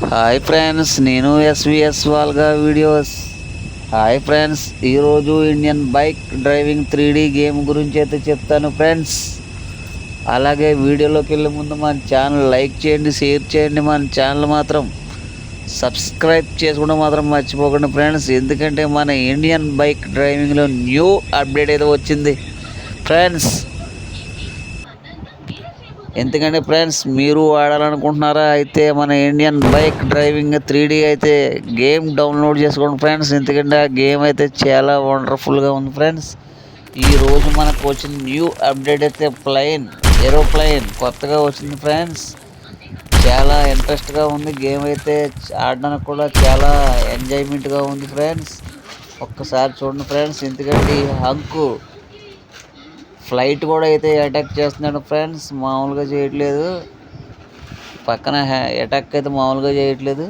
Hi friends, నేను SVS వాల్గా videos. Hi friends, ఈరోజు Indian bike driving 3D game గురించి అయితే చెప్తాను ఫ్రెండ్స్. అలాగే వీడియోలోకి వెళ్ళే ముందు మన ఛానల్ లైక్ చేయండి, షేర్ చేయండి. మన ఛానల్ మాత్రం సబ్స్క్రైబ్ చేసుకోవడం మాత్రం మర్చిపోకండి ఫ్రెండ్స్. ఎందుకంటే మన ఇండియన్ బైక్ డ్రైవింగ్లో న్యూ అప్డేట్ అయితే వచ్చింది ఫ్రెండ్స్. ఎందుకంటే ఫ్రెండ్స్, మీరు ఆడాలనుకుంటున్నారా? అయితే మన ఇండియన్ బైక్ డ్రైవింగ్ 3D అయితే గేమ్ డౌన్లోడ్ చేసుకోండి ఫ్రెండ్స్. ఎందుకంటే ఆ గేమ్ అయితే చాలా వండర్ఫుల్గా ఉంది ఫ్రెండ్స్. ఈరోజు మనకు వచ్చిన న్యూ అప్డేట్ అయితే ఏరోప్లైన్ కొత్తగా వచ్చింది ఫ్రెండ్స్. చాలా ఇంట్రెస్ట్గా ఉంది గేమ్ అయితే, ఆడడానికి కూడా చాలా ఎంజాయ్మెంట్గా ఉంది ఫ్రెండ్స్. ఒక్కసారి చూడండి ఫ్రెండ్స్. ఎందుకంటే ఈ హంకు ఫ్లైట్ కూడా అయితే అటాక్ చేస్తున్నాడు ఫ్రెండ్స్, మామూలుగా చేయట్లేదు. పక్కన అటాక్ అయితే మామూలుగా చేయట్లేదు.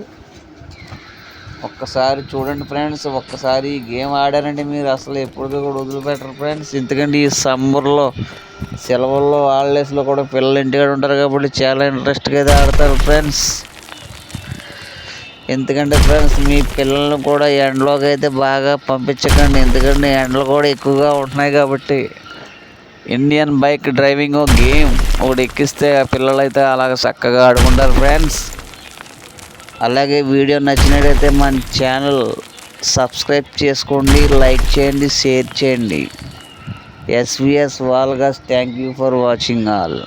ఒక్కసారి చూడండి ఫ్రెండ్స్. ఒక్కసారి ఈ గేమ్ ఆడారంటే మీరు అసలు ఎప్పటికీ కూడా వదిలిపెట్టరు ఫ్రెండ్స్. ఎందుకంటే ఈ సమ్మర్లో సెలవుల్లో హాలిడేస్లో కూడా పిల్లలు ఇంటికాడ ఉంటారు కాబట్టి చాలా ఇంట్రెస్ట్గా అయితే ఆడతారు ఫ్రెండ్స్. ఎందుకంటే ఫ్రెండ్స్, మీ పిల్లల్ని కూడా ఎండలోకి అయితే బాగా పంపించకండి. ఎందుకంటే ఎండలు కూడా ఎక్కువగా ఉంటున్నాయి కాబట్టి ఇండియన్ బైక్ డ్రైవింగ్ గేమ్ ఒకటి ఎక్కిస్తే ఆ పిల్లలైతే అలాగ చక్కగా ఆడుకుంటారు ఫ్రెండ్స్. అలాగే వీడియో నచ్చినట్టయితే మన ఛానల్ సబ్స్క్రైబ్ చేసుకోండి, లైక్ చేయండి, షేర్ చేయండి. SVS vlogs, thank you for watching all.